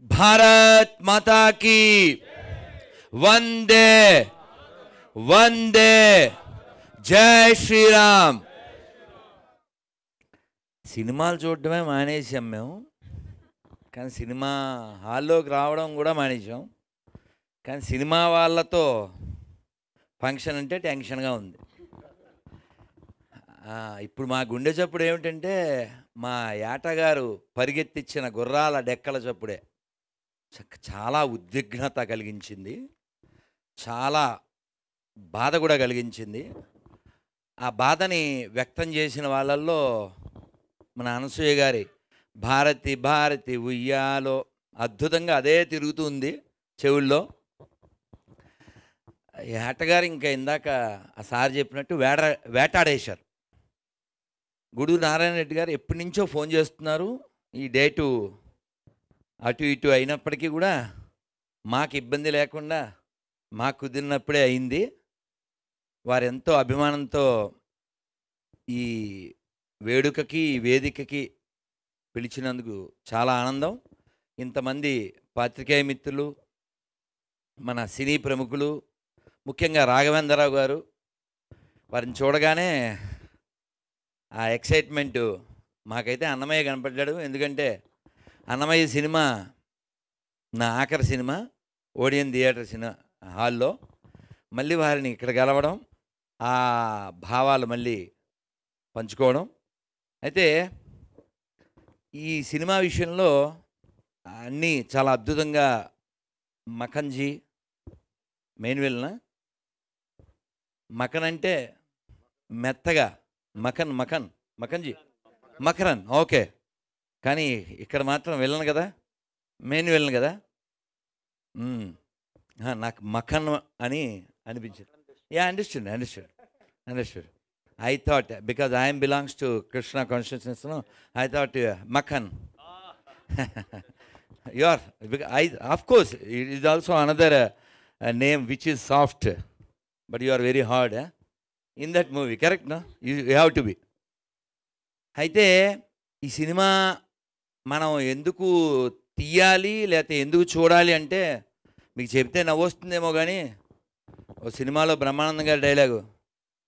भारत माता की वंदे वंदे जय श्री राम। సినిమాలు చూడడమే మానేసాం మేము, కానీ సినిమా హాల్లోకి రావడం కూడా మానేసాం. కానీ సినిమా వాళ్ళతో ఫంక్షన్ అంటే టెన్షన్గా ఉంది. ఇప్పుడు మా గుండె చప్పుడు ఏమిటంటే మా ఏటగారు పరిగెత్తిచ్చిన గుర్రాల డెక్కల చప్పుడే చాలా ఉద్విగ్నత కలిగించింది, చాలా బాధ కూడా కలిగించింది. ఆ బాధని వ్యక్తం చేసిన వాళ్ళల్లో మన అనసూయ గారి భారతి భారతి ఉయ్యాలో అద్భుతంగా అదే తిరుగుతుంది చెవుల్లో. ఏటగారు ఇంకా ఇందాక ఆ సార్ చెప్పినట్టు వేటాడేశారు. గూడూరు నారాయణ రెడ్డి గారు ఎప్పటి నుంచో ఫోన్ చేస్తున్నారు. ఈ డేటు అటు ఇటు అయినప్పటికీ కూడా మాకు ఇబ్బంది లేకుండా మాకు కుదిరినప్పుడే అయింది. వారెంతో అభిమానంతో ఈ వేడుకకి వేదికకి పిలిచినందుకు చాలా ఆనందం. ఇంతమంది పాత్రికేయ మిత్రులు, మన సినీ ప్రముఖులు, ముఖ్యంగా రాఘవేంద్రరావు గారు, వారిని చూడగానే ఆ ఎక్సైట్మెంటు మాకైతే అన్నమయ్య కనపడ్డాడు. ఎందుకంటే అన్నమయ్య సినిమా నా ఆఖరి సినిమా ఓడియన్ థియేటర్ సినిమా హాల్లో. మళ్ళీ వారిని ఇక్కడ కలవడం, ఆ భావాలు మళ్ళీ పంచుకోవడం. అయితే ఈ సినిమా విషయంలో అన్నీ చాలా అద్భుతంగా మఖన్జీ మెయిన్ విలన. మఖన్ అంటే మెత్తగా, మఖన్జీ మకరన్ ఓకే. కానీ ఇక్కడ మాత్రం విలన్ కదా, మెయిన్ విలన్ కదా. నాకు మఖన్ అని అనిపించింది. Yeah understood. I thought, because I am belongs to Krishna consciousness, no, I thought Makhan. Of course, it is also another name which is soft, but you are very hard in that movie, correct? No, you have to be. అయితే ఈ cinema మనం ఎందుకు తీయాలి లేకపోతే ఎందుకు చూడాలి అంటే మీకు చెప్తే నవ్వొస్తుందేమో, కానీ ఓ సినిమాలో బ్రహ్మానందం గారి డైలాగు,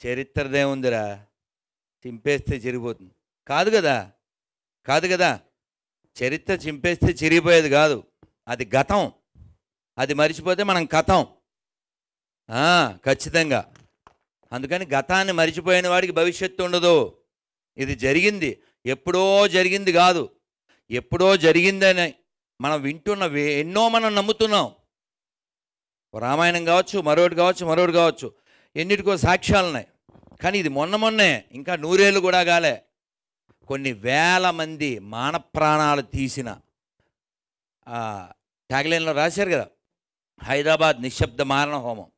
చరిత్రదేముందిరా చింపేస్తే చిరిగిపోతుంది. కాదు కదా, చరిత్ర చింపేస్తే చిరిగిపోయేది కాదు, అది గతం. అది మరిచిపోతే మనం కథం ఖచ్చితంగా. అందుకని గతాన్ని మరిచిపోయిన వాడికి భవిష్యత్తు ఉండదు. ఇది జరిగింది, ఎప్పుడో జరిగింది కాదు, ఎప్పుడో జరిగిందని మనం వింటున్న ఎన్నో మనం నమ్ముతున్నాం. రామాయణం కావచ్చు, మరొకటి కావచ్చు, ఎన్నిటికో సాక్ష్యాలు ఉన్నాయి. కానీ ఇది మొన్నే, ఇంకా 100 ఏళ్ళు కూడా కాలే, కొన్ని వేల మంది మాన ప్రాణాలు తీసిన ట్యాగ్లైన్లో రాశారు కదా, హైదరాబాద్ నిశ్శబ్ద మారణ హోమం.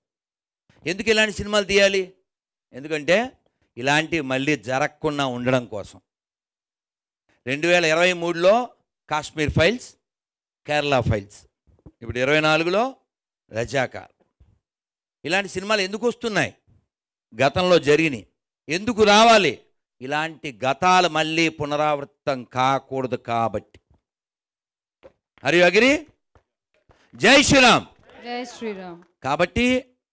ఎందుకు ఇలాంటి సినిమాలు తీయాలి? ఎందుకంటే ఇలాంటివి మళ్ళీ జరగకుండా ఉండడం కోసం. 2023లో కాశ్మీర్ ఫైల్స్, కేరళ ఫైల్స్, ఇప్పుడు 24లో రజాకార్. ఇలాంటి సినిమాలు ఎందుకు వస్తున్నాయి? గతంలో జరిగినాయి, ఎందుకు రావాలి? ఇలాంటి గతాలు మళ్ళీ పునరావృతం కాకూడదు కాబట్టి. Are you agree? జై శ్రీరామ్. జై శ్రీరామ్. కాబట్టి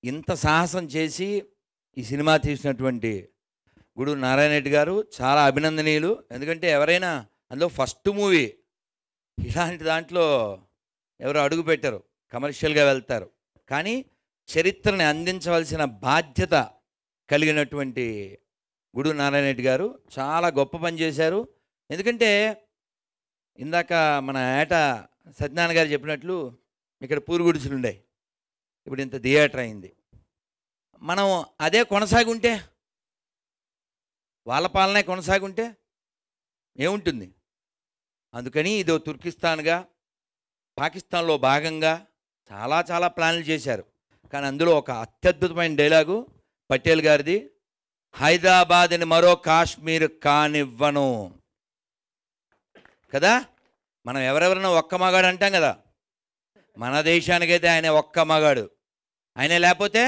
ఇంత సాహసం చేసి ఈ సినిమా తీసినటువంటి గూడూరు నారాయణ రెడ్డి గారు చాలా అభినందనీయులు. ఎందుకంటే ఎవరైనా అందులో ఫస్ట్ మూవీ, ఇలాంటి దాంట్లో ఎవరు అడుగు పెట్టరు, కమర్షియల్గా వెళ్తారు. కానీ చరిత్రని అందించవలసిన బాధ్యత కలిగినటువంటి గూడూరు నారాయణ రెడ్డి గారు చాలా గొప్ప పని చేశారు. ఎందుకంటే ఇందాక మన ఏట సత్యనారాయణ గారు చెప్పినట్లు ఇక్కడ పూరుగుడిసెలు ఉండే, ఇప్పుడు ఇంత థియేటర్ అయింది. మనం అదే కొనసాగుంటే, వాళ్ళ పాలనే కొనసాగుంటే ఏముంటుంది? అందుకని ఇదో తుర్కిస్తాన్గా, పాకిస్తాన్లో భాగంగా చాలా ప్లాన్లు చేశారు. కానీ అందులో ఒక అత్యద్భుతమైన డైలాగు పటేల్ గారిది, హైదరాబాద్ని మరో కాశ్మీర్ కానివ్వను కదా. మనం ఎవరెవరైనా ఒక్క మగాడు అంటాం కదా, మన దేశానికైతే ఆయన ఒక్క మగాడు. ఆయన లేకపోతే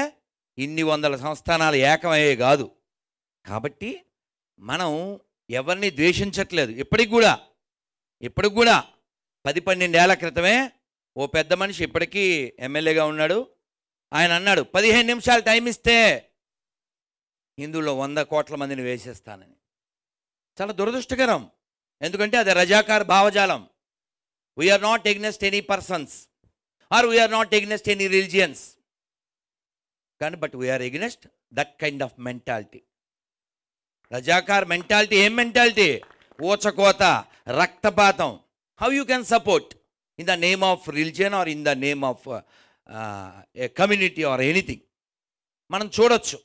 ఇన్ని వందల సంస్థానాలు ఏకమయ్యే కాదు. కాబట్టి మనం ఎవరిని ద్వేషించట్లేదు. ఇప్పటికి కూడా 10-12 ఏళ్ల క్రితమే ఓ పెద్ద మనిషి ఇప్పటికీ ఎమ్మెల్యేగా ఉన్నాడు. ఆయన అన్నాడు 15 నిమిషాలు టైం ఇస్తే హిందువుల్లో 100 కోట్ల మందిని వేసేస్తానని. చాలా దురదృష్టకరం. ఎందుకంటే అది రజాకార్ భావజాలం. We are not against any persons or we are not against any religions, కానీ but we are against that kind of mentality. Razakar mentality ఏం మెంటాలిటీ? ఊచకోత, రక్తపాతం. How you can support in the name of religion or in the name of a community or anything. మనం చూడొచ్చు.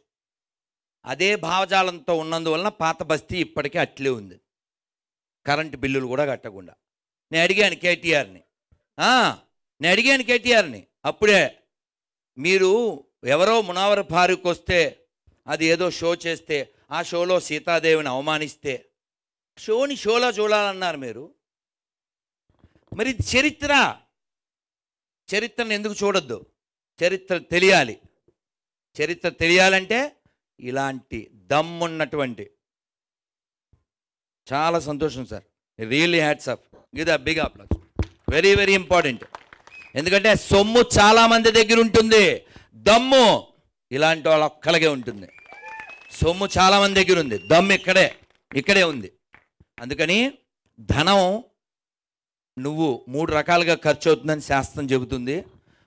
అదే భావజాలంతో ఉన్నందువలన పాత బస్తీ ఇప్పటికీ అట్లే ఉంది, కరెంటు బిల్లులు కూడా కట్టకుండా. నేను అడిగాను కేటీఆర్ని అప్పుడే, మీరు ఎవరో మునావర్ ఫారూక్ వస్తే అది ఏదో షో చేస్తే ఆ షోలో సీతాదేవిని అవమానిస్తే షోలో చూడాలన్నారు మీరు. మరి చరిత్రను ఎందుకు చూడొద్దు? చరిత్ర తెలియాలంటే ఇలాంటి దమ్మున్నటువంటి, చాలా సంతోషం sir, really hats off, give the big applause, very very important. ఎందుకంటే సొమ్ము చాలామంది దగ్గర ఉంటుంది, దమ్ము ఇలాంటి వాళ్ళ ఒక్కలగే ఉంటుంది. సొమ్ము చాలామంది దగ్గర ఉంది, దమ్ము ఇక్కడే ఉంది. అందుకని ధనం నువ్వు 3 రకాలుగా ఖర్చు అవుతుందని శాస్త్రం చెబుతుంది.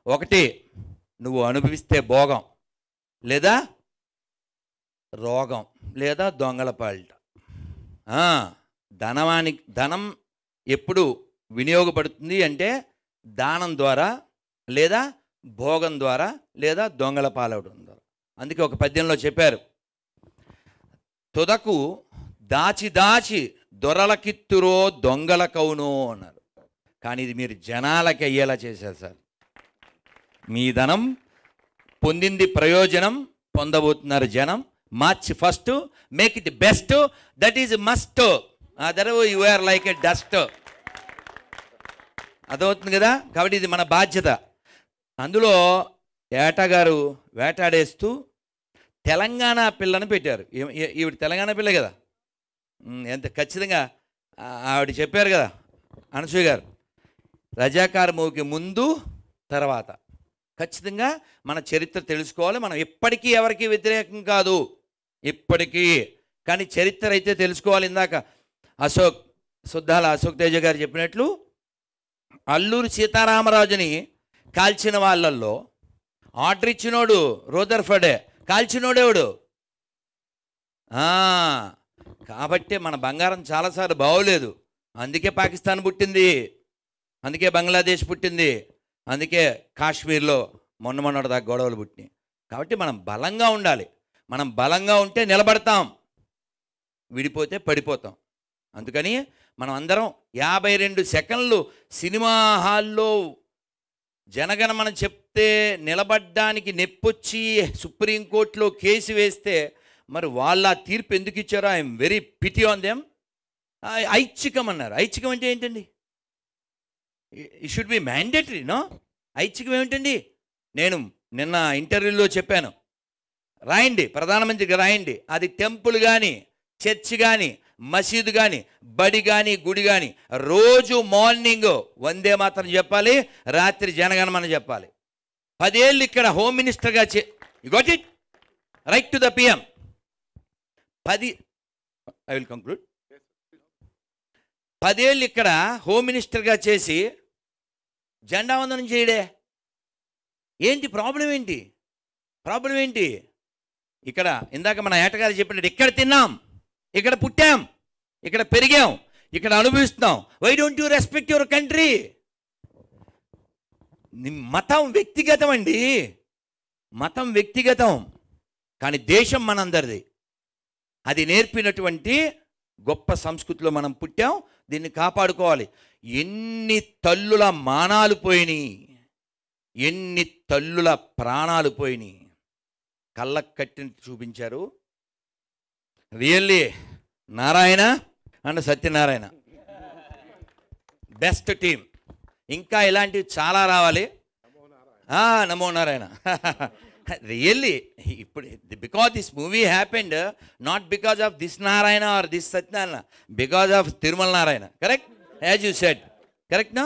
ఒకటి, నువ్వు అనుభవిస్తే భోగం, లేదా రోగం, లేదా దొంగల పాలిట. ధనం ఎప్పుడు వినియోగపడుతుంది అంటే దానం ద్వారా, లేదా భోగం ద్వారా, లేదా దొంగల పాలవడం ద్వారా. అందుకే ఒక పద్యంలో చెప్పారు, తుదకు దాచి దొరలకిత్తురో దొంగల కౌను అన్నారు. కానీ ఇది మీరు జనాలకి అయ్యేలా చేశారు సార్. మీ ధనం పొందింది ప్రయోజనం, పొందబోతున్నారు జనం. March 1 make it best, that is must, other you are like a dust. అదవుతుంది కదా. కాబట్టి ఇది మన బాధ్యత. అందులో ఏటా గారు వేటాడేస్తూ తెలంగాణ పిల్లను పెట్టారు. ఈవిడ తెలంగాణ పిల్ల కదా, ఎంత ఖచ్చితంగా ఆవిడ చెప్పారు కదా అనసూయ గారు, రజాకార్ మూవీకి ముందు తర్వాత ఖచ్చితంగా మన చరిత్ర తెలుసుకోవాలి. మనం ఎప్పటికీ ఎవరికి వ్యతిరేకం కాదు, ఇప్పటికీ. కానీ చరిత్ర అయితే తెలుసుకోవాలి. ఇందాక సుద్దాల అశోక్ తేజ గారు చెప్పినట్లు అల్లూరి సీతారామరాజుని కాల్చిన వాళ్ళల్లో ఆర్డర్ ఇచ్చినోడు రూదర్ఫర్డే, కాల్చినోడేవాడు. కాబట్టి మన బంగారం చాలాసార్లు బాగోలేదు. అందుకే పాకిస్తాన్ పుట్టింది, అందుకే బంగ్లాదేశ్ పుట్టింది, అందుకే కాశ్మీర్లో మొన్నటి దాకా గొడవలు పుట్టినాయి. కాబట్టి మనం బలంగా ఉండాలి. మనం బలంగా ఉంటే నిలబడతాం, విడిపోతే పడిపోతాం. అందుకని మనం అందరం 52 సెకండ్లు సినిమా హాల్లో జనగణమన చెప్తే నిలబడ్డానికి నెప్పొచ్చి సుప్రీంకోర్టులో కేసు వేస్తే మరి వాళ్ళ తీర్పు ఎందుకు ఇచ్చారో I'm very pity on them. ఐచ్ఛికం అన్నారు. ఐచ్ఛికం అంటే ఏంటండి? It should be mandatory, no? ఐచ్ఛికం ఏమిటండి? నేను నిన్న ఇంటర్వ్యూలో చెప్పాను, రాయండి, ప్రధానమంత్రికి రాయండి, అది టెంపుల్ కానీ, చర్చ్ కానీ, మసీదు కానీ, బడి కానీ, గుడి కానీ రోజు మార్నింగ్ వందే మాత్రం చెప్పాలి, రాత్రి జనగణమన చెప్పాలి. 10 ఏళ్ళు ఇక్కడ హోమ్ మినిస్టర్గా got it right to the PM. I will conclude. 10 ఏళ్ళు ఇక్కడ హోమ్ మినిస్టర్గా చేసి జెండా వందనం చేయడే. ఏంటి ప్రాబ్లం? ఏంటి? ఇక్కడ ఇందాక మన ఏటగారు చెప్పినట్టు ఇక్కడ తిన్నాం, ఇక్కడ పుట్టాం, ఇక్కడ పెరిగాం, ఇక్కడ అనుభవిస్తున్నాం. Why don't you respect your country? మతం వ్యక్తిగతం అండి, మతం వ్యక్తిగతం, కానీ దేశం మనందరిది. అది నేర్పినటువంటి గొప్ప సంస్కృతిలో మనం పుట్టాం, దీన్ని కాపాడుకోవాలి. ఎన్ని తల్లుల మానాలు పోయినాయి, ఎన్ని తల్లుల ప్రాణాలు పోయినాయి, కళ్ళకు కట్టిన చూపించారు. Really Narayana and Satyanarayana best team. ఇంకా ఇలాంటివి చాలా రావాలి. నమో నారాయణ. రియల్లీ ఇప్పుడు because this movie happened not because of this Narayana or this Satyanarayana, because of Tirumala Narayana. Correct, as you said, correct నా?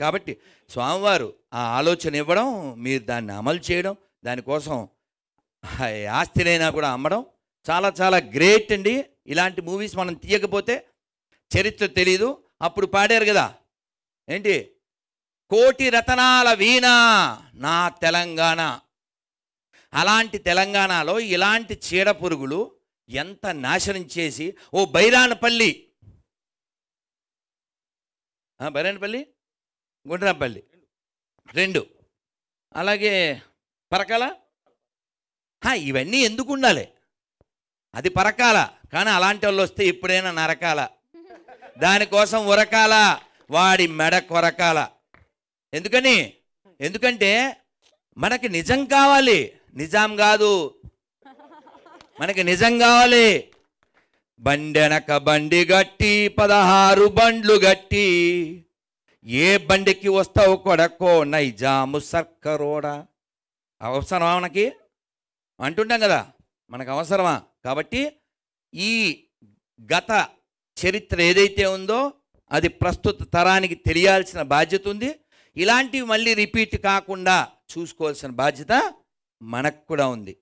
కాబట్టి స్వామివారు ఆ ఆలోచన ఇవ్వడం, మీరు దాన్ని అమలు చేయడం, దానికోసం ఆస్తినైనా కూడా అమ్మడం చాలా చాలా గ్రేట్ అండి. ఇలాంటి మూవీస్ మనం తీయకపోతే చరిత్ర తెలీదు. అప్పుడు పాడారు కదా ఏంటి, కోటి రతనాల వీణ నా తెలంగాణ. అలాంటి తెలంగాణలో ఇలాంటి చీడ పురుగులు ఎంత నాశనం చేసి, ఓ బైరానపల్లి, బైరానపల్లి గుండ్రాపల్లి 2, అలాగే పరకాల, ఇవన్నీ ఎందుకు ఉండాలి? అది పరకాల, కానీ అలాంటి వాళ్ళు వస్తే ఎప్పుడైనా నరకాల, దానికోసం ఉరకాల, వాడి మెడ కొరకాల. ఎందుకంటే మనకి నిజం కావాలి, నిజాం కాదు, మనకి నిజం కావాలి. బండెనక బండి గట్టి 16 బండ్లు గట్టి, ఏ బండికి వస్తావు కొడకో నైజాము సర్కరోడా. అవసరమా మనకి అంటుంటాం కదా, మనకు అవసరమా? కాబట్టి ఈ గత చరిత్ర ఏదైతే ఉందో అది ప్రస్తుత తరానికి తెలియాల్సిన బాధ్యత ఉంది. ఇలాంటివి మళ్ళీ రిపీట్ కాకుండా చూసుకోవాల్సిన బాధ్యత మనకు కూడా ఉంది.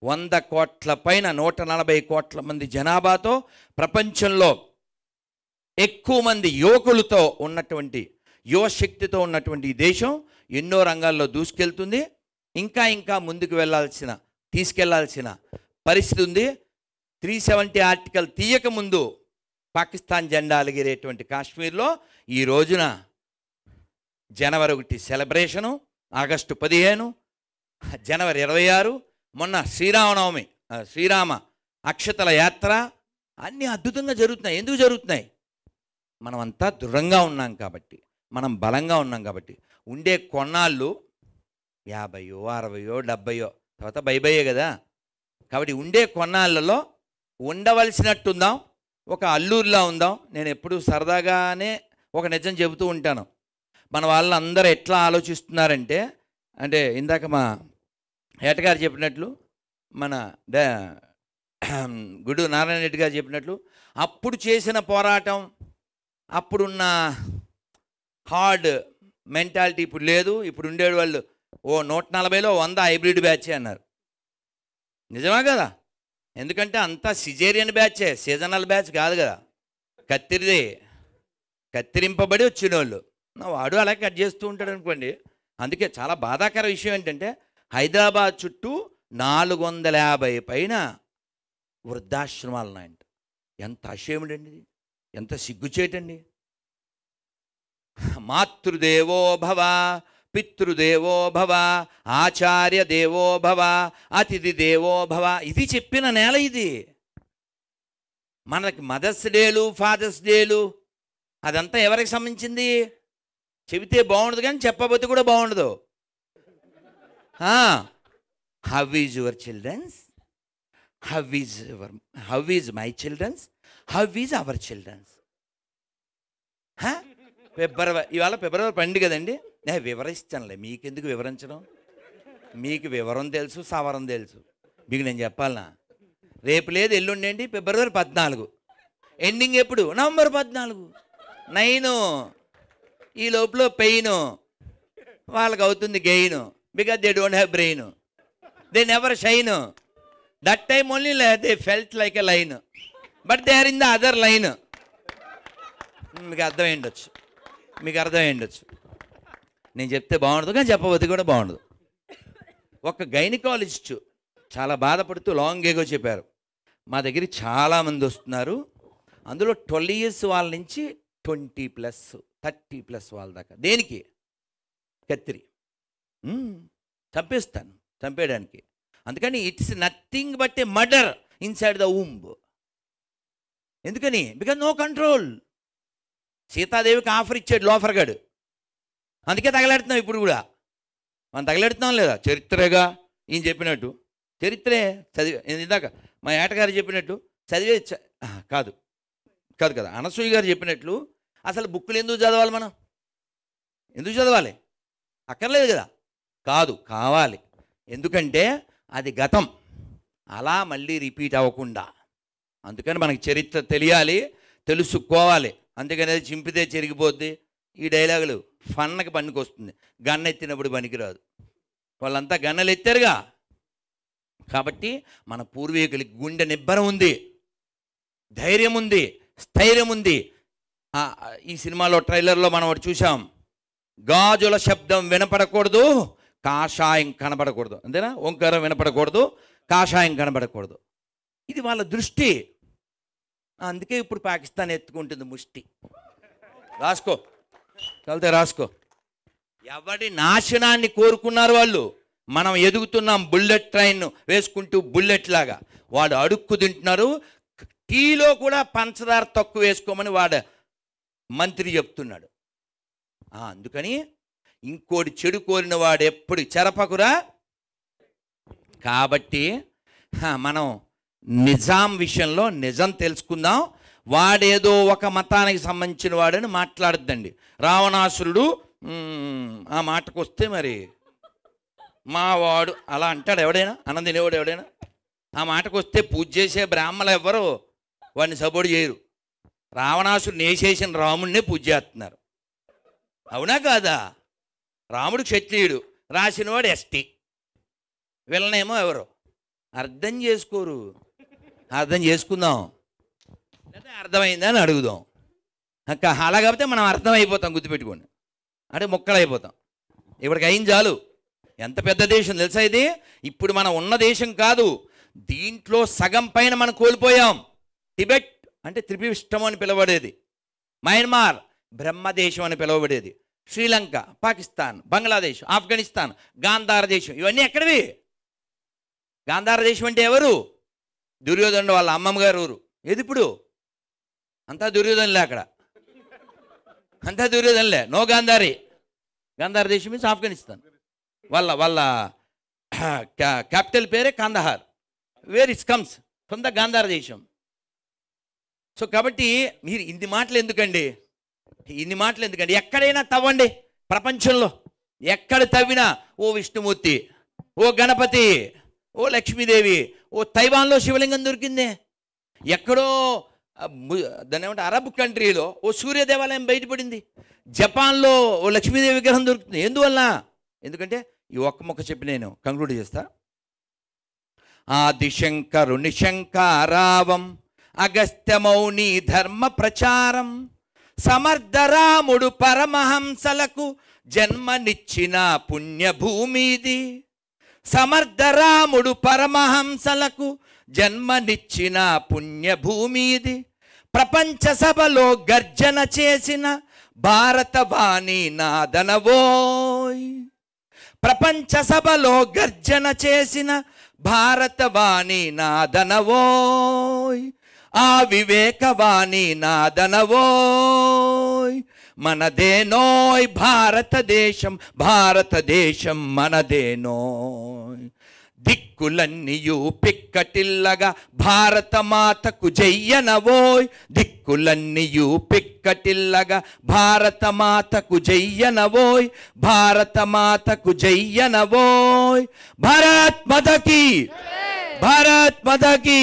100 కోట్ల పైన 140 కోట్ల మంది జనాభాతో ప్రపంచంలో ఎక్కువ మంది యువకులతో ఉన్నటువంటి, యువశక్తితో ఉన్నటువంటి ఈ దేశం ఎన్నో రంగాల్లో దూసుకెళ్తుంది. ఇంకా ముందుకు తీసుకెళ్లాల్సిన పరిస్థితి ఉంది. 370 ఆర్టికల్ తీయక ముందు పాకిస్తాన్ జెండా అలిగిరేటువంటి కాశ్మీర్లో ఈ రోజున జనవరి 1 సెలబ్రేషను, ఆగస్టు 15, జనవరి 26, మొన్న శ్రీరామనవమి, శ్రీరామ అక్షతల యాత్ర, అన్నీ అద్భుతంగా జరుగుతున్నాయి. ఎందుకు జరుగుతున్నాయి? మనమంతా దృఢంగా ఉన్నాం కాబట్టి, మనం బలంగా ఉన్నాం కాబట్టి. ఉండే కొన్నాళ్ళు 50, 60, 70 తర్వాత బైబయ్యే కదా. కాబట్టి ఉండే కొన్నాళ్ళలో ఉండవలసినట్టుందాం, ఒక అల్లూరిలా ఉందాం. నేను ఎప్పుడు సరదాగానే ఒక నిజం చెబుతూ ఉంటాను. మన వాళ్ళందరూ ఎట్లా ఆలోచిస్తున్నారంటే, అంటే ఇందాక మా ఏటగారు చెప్పినట్లు, మన గుడు నారాయణ రెడ్డి గారు చెప్పినట్లు, అప్పుడు చేసిన పోరాటం, అప్పుడున్న హార్డ్ మెంటాలిటీ ఇప్పుడు లేదు. ఇప్పుడు ఉండేడు వాళ్ళు 140లో 100 హైబ్రిడ్ బ్యాచే అన్నారు. నిజమా కదా? ఎందుకంటే అంతా సిజేరియన్ బ్యాచే, సీజనల్ బ్యాచ్ కాదు కదా. కత్తిరింపబడి వచ్చిన వాళ్ళు, వాడు అలా కట్ చేస్తూ ఉంటాడు అనుకోండి. అందుకే చాలా బాధాకర విషయం ఏంటంటే, హైదరాబాద్ చుట్టూ 450 పైన వృద్ధాశ్రమాలు ఉన్నాయంట. ఎంత అషేముడండి, ఎంత సిగ్గుచేటండి. మాతృదేవో భవ, పితృదేవో భవ, ఆచార్య దేవో భవ, అతిథి దేవో భవ. ఇది చెప్పిన నేల ఇది. మనకి మదర్స్ డేలు, ఫాదర్స్ డేలు అదంతా ఎవరికి సంబంధించింది? చెబితే బాగుండదు కానీ చెప్పబోతే కూడా బాగుండదు. How is your childrens, how is my childrens, how is our childrens. ఇవాళ ఫిబ్రవరి 12 కదండి. నేను వివరిస్తానులే, మీకెందుకు వివరించడం? మీకు వివరం తెలుసు, సవరం తెలుసు. మీకు నేను చెప్పాలనా? రేపు లేదు, ఎల్లుండేంటి ఫిబ్రవరి 14, ఎండింగ్ ఎప్పుడు? నవంబర్ 14, 9. ఈ లోపల పెయిన్ వాళ్ళకి అవుతుంది gain, because they don't have brain, they never shine. That time only they felt like a line, but they are in the other line. మీకు అర్థమై ఉండొచ్చు. నేను చెప్తే బాగుండదు కానీ చెప్పబోతే కూడా బాగుండదు. ఒక గైనకాలజిస్ట్ చాలా బాధపడుతూ లాంగ్ ఏగో చెప్పారు, మా దగ్గరికి చాలామంది వస్తున్నారు, అందులో 12 years వాళ్ళ నుంచి 20+, 30+ వాళ్ళ దాకా. దేనికి? కత్తిరి చంపేయడానికి. అందుకని it's nothing but a murder inside the womb. ఎందుకని? Because no control. సీతాదేవికి ఆఫర్ ఇచ్చాడు లోఫర్ గాడు, అందుకే తగలెడుతున్నాం. ఇప్పుడు కూడా మనం తగలెడుతున్నాం లేదా? చరిత్రగా ఈయన చెప్పినట్టు, చరిత్రే చదివే. ఇందాక మా ఏటగారు చెప్పినట్టు చదివే కాదు కదా, అనసూయ గారు చెప్పినట్లు అసలు బుక్కులు ఎందుకు చదవాలి? మనం ఎందుకు చదవాలి? అక్కర్లేదు కదా. కావాలి. ఎందుకంటే అది గతం, అలా మళ్ళీ రిపీట్ అవ్వకుండా. అందుకని మనకి చరిత్ర తెలియాలి, తెలుసుకోవాలి. అందుకని అది చింపితే చెరిగిపోద్ది, ఈ డైలాగులు ఫన్నకి పనికి వస్తుంది, గన్న ఎత్తినప్పుడు పనికిరాదు. వాళ్ళంతా గన్నలు ఎత్తారుగా. కాబట్టి మన పూర్వీకులకి గుండె నిబ్బరం ఉంది, ధైర్యం ఉంది, స్థైర్యం ఉంది. ఈ సినిమాలో ట్రైలర్లో మనం ఒకటి చూసాం, గాజుల శబ్దం వినపడకూడదు, కాషాయం కనబడకూడదు, అంతేనా? ఓంకారం వినపడకూడదు, కాషాయం కనబడకూడదు. ఇది వాళ్ళ దృష్టి. అందుకే ఇప్పుడు పాకిస్తాన్ ఎత్తుకుంటుంది ముష్టి. రాసుకో, చదివితే రాసుకో. ఎవరి నాశనాన్ని కోరుకున్నారు వాళ్ళు. మనం ఎదుగుతున్నాం బుల్లెట్ ట్రైన్ వేసుకుంటూ, బుల్లెట్ లాగా. వాడు అడుక్కు తింటున్నారు. టీలో కూడా పంచదార తక్కువ వేసుకోమని వాడు మంత్రి చెప్తున్నాడు. అందుకని ఇంకోటి చెడు కోరిన వాడు ఎప్పుడు చెరపకురా. కాబట్టి మనం నిజాం విషయంలో నిజం తెలుసుకుందాం. వాడేదో ఒక మతానికి సంబంధించిన వాడని మాట్లాడద్దండి. రావణాసురుడు ఆ మాటకు వస్తే మరి మా వాడు అలా అంటాడు ఎవడైనా, అన్నదినేవాడు ఎవడైనా. ఆ మాటకు వస్తే పూజ చేసే బ్రాహ్మణులు ఎవ్వరు వాడిని సపోర్ట్ చేయరు. రావణాసురుని వేసేసిన రాముడినే పూజ చేస్తున్నారు. అవునా కాదా? రాముడు క్షత్రియుడు, రాసినవాడు ఎస్టీ, వీళ్ళనేమో ఎవరు అర్థం చేసుకోరు. అర్థం చేసుకుందాం, లేదా అర్థమైందా అని అడుగుదాం. అలా కాకపోతే మనం అర్థమైపోతాం, గుర్తుపెట్టుకోండి. అంటే ముక్కలైపోతాం. ఇప్పటికి అయింది చాలు. ఎంత పెద్ద దేశం తెలుసా ఇది? ఇప్పుడు మనం ఉన్న దేశం కాదు, దీంట్లో సగం పైన మనం కోల్పోయాం. టిబెట్ అంటే త్రిపిష్టం అని పిలవబడేది, మయన్మార్ బ్రహ్మదేశం అని పిలువబడేది, శ్రీలంక, పాకిస్తాన్, బంగ్లాదేశ్, ఆఫ్ఘనిస్తాన్, గాంధార దేశం, ఇవన్నీ ఎక్కడివి? గాంధార దేశం అంటే ఎవరు? దుర్యోధనుడు వాళ్ళ అమ్మమ్మ గారు ఊరు. ఏది ఇప్పుడు? అంతా దుర్యోధనులే అక్కడ, అంతా దుర్యోధనులే. నో గాంధారి. గాంధార దేశం మీన్స్ ఆఫ్ఘనిస్తాన్. వాళ్ళ క్యాపిటల్ పేరే Kandahar. Where it's comes from the Gandhara దేశం. సో కాబట్టి మీరు ఇన్ని మాటలు ఎందుకండి, ఇన్ని మాటలు ఎందుకండి? ఎక్కడైనా తవ్వండి ప్రపంచంలో, ఎక్కడ తవ్వినా ఓ విష్ణుమూర్తి, ఓ గణపతి, ఓ లక్ష్మీదేవి, ఓ తైవాన్లో శివలింగం దొరికిందే, ఎక్కడో దాని ఏమంటే అరబ్ కంట్రీలో ఓ సూర్య దేవాలయం బయటపడింది, జపాన్లో ఓ లక్ష్మీదేవి విగ్రహం దొరుకుతుంది. ఎందువల్ల? ఎందుకంటే ఈ ఒక్క మొక్క చెప్పి నేను కంక్లూడ్ చేస్తా. ఆదిశంకరుని శంకారావం అగస్త్యమౌని ధర్మ ప్రచారం సమర్థరాముడు పరమహంసలకు జన్మనిచ్చిన పుణ్యభూమిది. సమర్థరాముడు పరమహంసలకు జన్మనిచ్చిన పుణ్యభూమిది. ప్రపంచ సభలో గర్జన చేసిన భారతవాణి నాదనవోయ్. ప్రపంచ సభలో గర్జన చేసిన భారతవాణి నాదనవోయ్. ఆ వివేకవాణి నాదనవోయ్. మనదేనోయ్ భారతదేశం, భారతదేశం మనదేనోయ్. దిక్కులన్నీయు పిక్కటిల్లగా భారతమాతకు జయ్యనవోయ్. దిక్కులన్నీయు పిక్కటిల్లగా భారతమాతకు జయ్యనవోయ్. భారతమాతకు జయ్యనవోయ్. భారత్ మాతకి, భారత్ మాతకి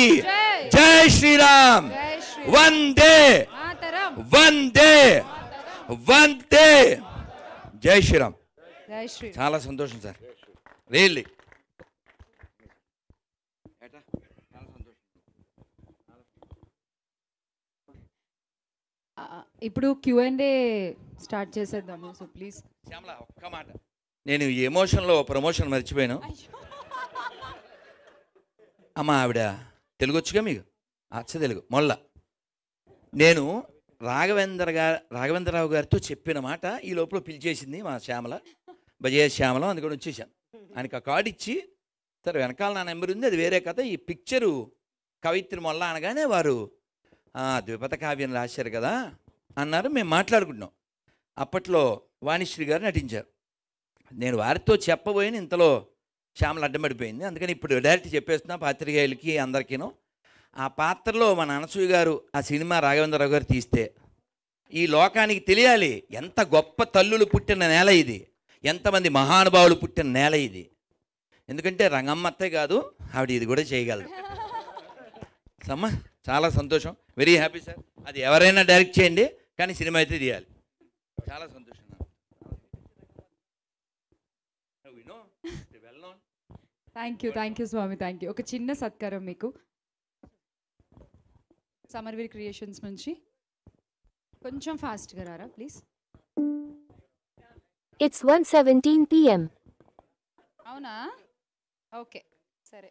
జై శ్రీరామ్. వందే వందే వందే. జై శ్రీరామ్. చాలా సంతోషం సార్, రియల్లీ. ఇప్పుడు Q&A స్టార్ట్ చేసేద్దాము. సో ప్లీజ్ శ్యామల ఒక్క మాట, నేను ఈ ఎమోషన్లో ప్రమోషన్ మర్చిపోయాను. అమ్మ ఆవిడ తెలుగు వచ్చుగా మీకు? అచ్చ తెలుగు. మొల్ల నేను రాఘవేంద్రరావు గారితో చెప్పిన మాట ఈ లోపల పిలిచేసింది మా శ్యామల, బజే శ్యామల. అందుకని వచ్చేసాను. ఆయనకి ఆ కార్డు ఇచ్చి, సరే వెనకాల నా నెంబర్ ఉంది, అది వేరే కథ, ఈ పిక్చరు కవిత్రి మొల్ల అనగానే వారు ద్విపద కావ్యం రాశారు కదా అన్నారు. మేము మాట్లాడుకుంటున్నాం. అప్పట్లో వాణిశ్రీ గారు నటించారు. నేను వారితో చెప్పబోయిన ఇంతలో శ్యామల అడ్డమడిపోయింది. అందుకని ఇప్పుడు డైరెక్ట్ చెప్పేస్తున్నా పాత్రికేయులకి అందరికీను. ఆ పాత్రలో మన అనసూయ గారు ఆ సినిమా రాఘవేంద్రరావు గారు తీస్తే ఈ లోకానికి తెలియాలి ఎంత గొప్ప తల్లులు పుట్టిన నేల ఇది, ఎంతమంది మహానుభావులు పుట్టిన నేల ఇది. ఎందుకంటే రంగమ్మత్తే కాదు, ఆవిడ ఇది కూడా చేయగలరు. సమ్మా చాలా సంతోషం, వెరీ హ్యాపీ సార్. అది ఎవరైనా డైరెక్ట్ చేయండి, కానీ సినిమా అయితే తీయాలి. చాలా సంతోషం. థ్యాంక్ యూ స్వామి, థ్యాంక్ యూ. ఒక చిన్న సత్కారం మీకు సమర్వీర్ క్రియేషన్స్ నుంచి. కొంచెం ఫాస్ట్గా రారా ప్లీజ్. It's 1:17 p.m. అవునా, ఓకే సరే.